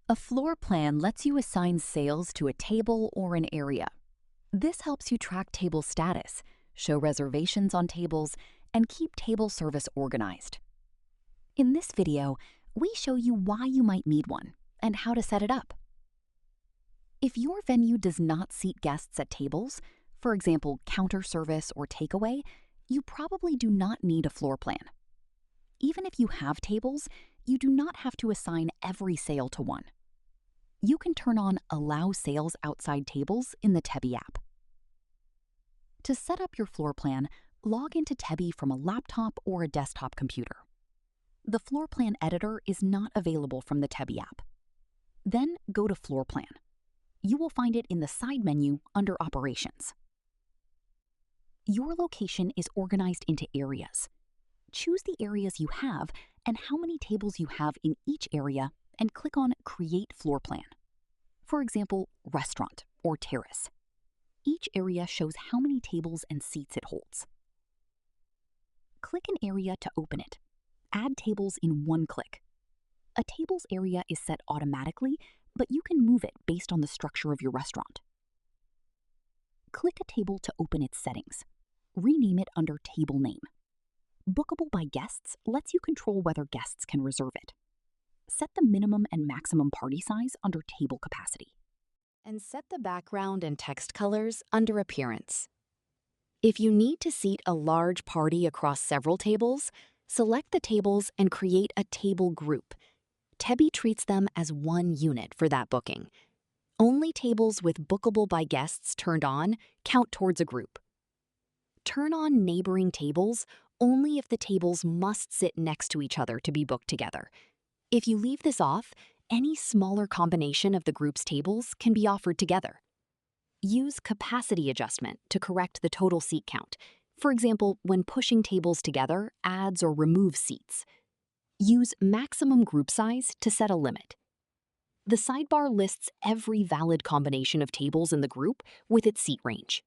A floor plan lets you assign sales to a table or an area. This helps you track table status, show reservations on tables, and keep table service organized. In this video, we show you why you might need one and how to set it up. If your venue does not seat guests at tables, for example, counter service or takeaway, you probably do not need a floor plan. Even if you have tables, you do not have to assign every sale to one. You can turn on Allow Sales Outside Tables in the Tebi app. To set up your floor plan, log into Tebi from a laptop or a desktop computer. The floor plan editor is not available from the Tebi app. Then go to Floor Plan. You will find it in the side menu under Operations. Your location is organized into areas. Choose the areas you have and how many tables you have in each area and click on Create Floor Plan. For example, Restaurant or Terrace. Each area shows how many tables and seats it holds. Click an area to open it. Add tables in one click. A tables area is set automatically, but you can move it based on the structure of your restaurant. Click a table to open its settings. Rename it under Table Name. Bookable by Guests lets you control whether guests can reserve it. Set the minimum and maximum party size under Table Capacity. And set the background and text colors under Appearance. If you need to seat a large party across several tables, select the tables and create a table group. Tebi treats them as one unit for that booking. Only tables with Bookable by Guests turned on count towards a group. Turn on neighboring tables only if the tables must sit next to each other to be booked together. If you leave this off, any smaller combination of the group's tables can be offered together. Use Capacity Adjustment to correct the total seat count. For example, when pushing tables together, adds or removes seats. Use Maximum Group Size to set a limit. The sidebar lists every valid combination of tables in the group with its seat range.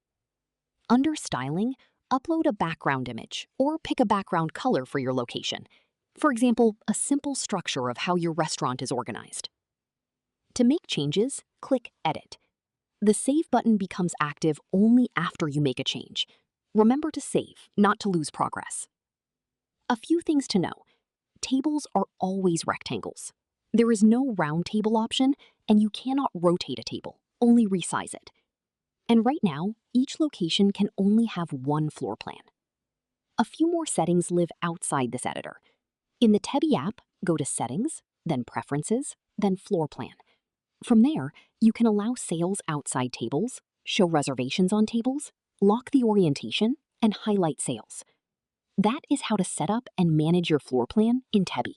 Under Styling, upload a background image or pick a background color for your location. For example, a simple structure of how your restaurant is organized. To make changes, click Edit. The Save button becomes active only after you make a change. Remember to save, not to lose progress. A few things to know. Tables are always rectangles. There is no round table option, and you cannot rotate a table, only resize it. And right now, each location can only have one floor plan. A few more settings live outside this editor. In the Tebi app, go to Settings, then Preferences, then Floor Plan. From there, you can allow sales outside tables, show reservations on tables, lock the orientation, and highlight sales. That is how to set up and manage your floor plan in Tebi.